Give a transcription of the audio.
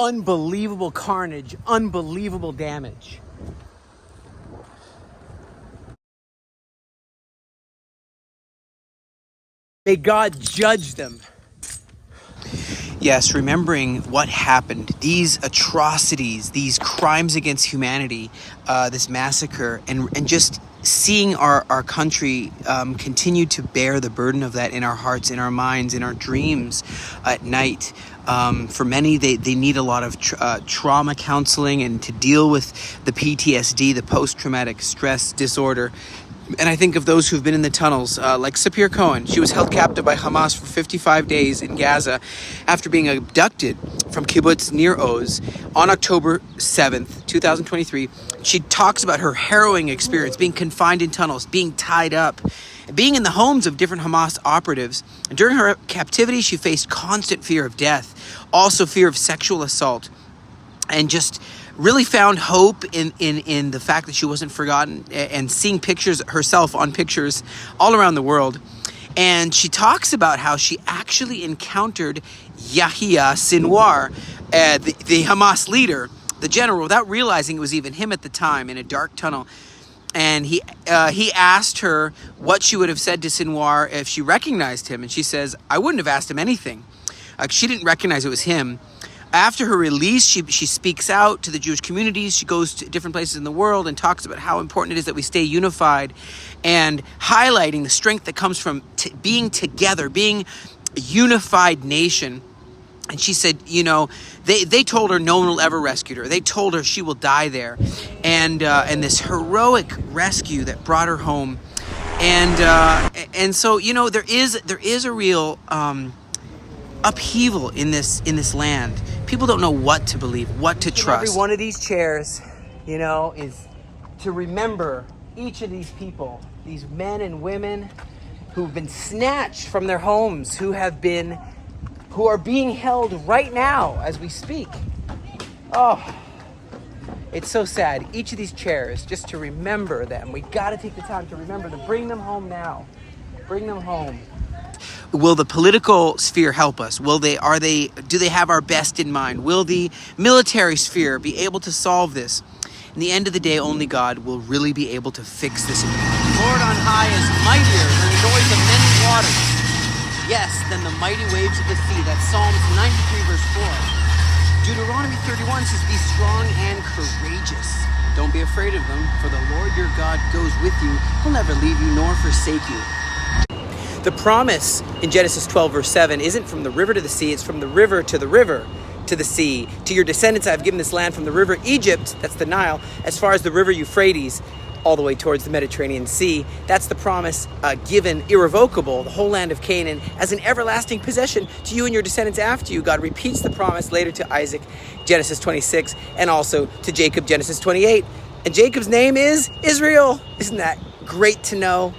unbelievable carnage, unbelievable damage. May God judge them. Yes, remembering what happened, these atrocities, these crimes against humanity, this massacre, and just seeing our country continue to bear the burden of that in our hearts, in our minds, in our dreams at night. For many, they need a lot of trauma counseling and to deal with the PTSD, the post-traumatic stress disorder. And I think of those who've been in the tunnels, like Sapir Cohen. She was held captive by Hamas for 55 days in Gaza after being abducted from kibbutz Nir Oz on October 7th, 2023. She talks about her harrowing experience, being confined in tunnels, being tied up, being in the homes of different Hamas operatives. And during her captivity, she faced constant fear of death, also fear of sexual assault, and just really found hope in the fact that she wasn't forgotten, and seeing pictures herself on pictures all around the world. And she talks about how she actually encountered Yahya Sinwar, the Hamas leader, the general, without realizing it was even him at the time, in a dark tunnel. And he asked her what she would have said to Sinwar if she recognized him. And she says, I wouldn't have asked him anything. She didn't recognize it was him. After her release, she speaks out to the Jewish communities. She goes to different places in the world and talks about how important it is that we stay unified, and highlighting the strength that comes from being together, being a unified nation. And she said, they told her no one will ever rescue her. They told her she will die there. And this heroic rescue that brought her home. And so, there is a real upheaval in this land. People don't know what to believe, what to trust. Every one of these chairs, is to remember each of these people, these men and women who've been snatched from their homes, who are being held right now as we speak. Oh, it's so sad. Each of these chairs, just to remember them. We got to take the time to remember them. Bring them home now. Bring them home. Will the political sphere help us? Do they have our best in mind? Will the military sphere be able to solve this? In the end of the day, only God will really be able to fix this. Lord on high is mightier than the noise of many waters. Yes, than the mighty waves of the sea. That's Psalms 93 verse 4. Deuteronomy 31 says, be strong and courageous. Don't be afraid of them, for the Lord your God goes with you. He'll never leave you nor forsake you. The promise in Genesis 12 verse 7 isn't from the river to the sea, it's from the river to the sea. To your descendants I have given this land from the river Egypt, that's the Nile, as far as the river Euphrates, all the way towards the Mediterranean Sea. That's the promise given, irrevocable, the whole land of Canaan, as an everlasting possession to you and your descendants after you. God repeats the promise later to Isaac, Genesis 26, and also to Jacob, Genesis 28. And Jacob's name is Israel. Isn't that great to know?